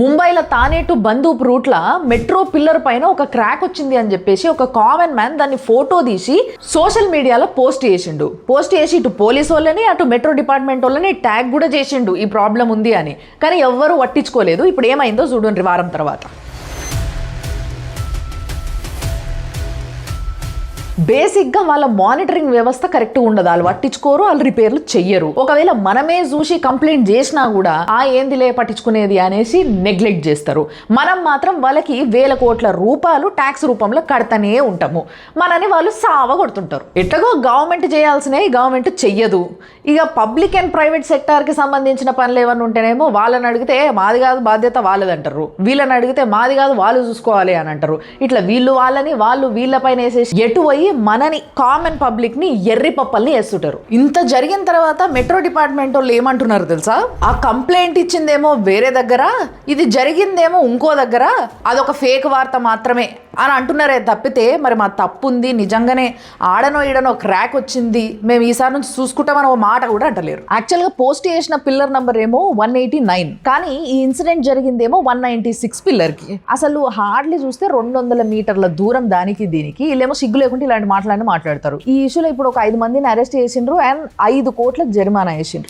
ముంబైలో తానే to బందూప్ రూట్ల metro pillar పైన ఒక క్రాక్ వచ్చింది అని చెప్పేసి ఒక కామన్ మ్యాన్ దాన్ని ఫోటో తీసి సోషల్ మీడియాలో పోస్ట్ చేసి ఇటు పోలీస్ వాళ్ళని అటు మెట్రో డిపార్ట్మెంట్ వాళ్ళని ట్యాగ్ కూడా చేసిండు ఈ ప్రాబ్లం ఉంది అని. కానీ ఎవ్వరూ పట్టించుకోలేదు. ఇప్పుడు ఏమైందో చూడండి వారం తర్వాత. బేసిక్గా వాళ్ళ మానిటరింగ్ వ్యవస్థ కరెక్ట్గా ఉండదు. వాళ్ళు పట్టించుకోరు, వాళ్ళు రిపేర్లు చెయ్యరు. ఒకవేళ మనమే చూసి కంప్లైంట్ చేసినా కూడా ఏందిలే పట్టించుకునేది అనేసి నెగ్లెక్ట్ చేస్తారు. మనం మాత్రం వాళ్ళకి వేల కోట్ల రూపాయలు ట్యాక్స్ రూపంలో కడతానే ఉంటాము. మనని వాళ్ళు సావ కొడుతుంటారు. ఎట్లాగో గవర్నమెంట్ చేయాల్సినవి గవర్నమెంట్ చెయ్యదు. ఇక పబ్లిక్ అండ్ ప్రైవేట్ సెక్టార్కి సంబంధించిన పనులు ఏమన్నా ఉంటేనేమో వాళ్ళని అడిగితే మాది కాదు బాధ్యత వాళ్ళది అంటారు. వీళ్ళని అడిగితే మాది కాదు వాళ్ళు చూసుకోవాలి అని అంటారు. ఇట్లా వీళ్ళు వాళ్ళని వాళ్ళు వీళ్ళపైన వేసేసి ఎటు పోయి మనని కామన్ పబ్లిక్ ని ఎర్రి పప్పల్ని వేస్తుంటారు. ఇంత జరిగిన తర్వాత మెట్రో డిపార్ట్మెంట్ వాళ్ళు ఏమంటున్నారు తెలుసా? ఆ కంప్లైంట్ ఇచ్చిందేమో వేరే దగ్గర, ఇది జరిగిందేమో ఇంకో దగ్గర, అదొక ఫేక్ వార్త మాత్రమే అని అంటున్నారే తప్పితే మరి మా తప్పు ఉంది, నిజంగానే ఆడనో ఈడనో క్రాక్ వచ్చింది, మేము ఈసారి నుంచి చూసుకుంటామని ఒక మాట కూడా అంటలేరు. యాక్చువల్గా పోస్ట్ చేసిన పిల్లర్ నంబర్ ఏమో 189, కానీ ఈ ఇన్సిడెంట్ జరిగిందేమో 196 పిల్లర్కి. అసలు హార్డ్లీ చూస్తే 200 మీటర్ల దూరం దానికి దీనికి. వీళ్ళేమో సిగ్గు లేకుంటే ఇలాంటి మాట్లాడతారు. ఈ ఇష్యూలో ఇప్పుడు ఒక 5 మందిని అరెస్ట్ చేసిండ్రు అండ్ 5 కోట్ల జరిమానా వేసిండ్రు.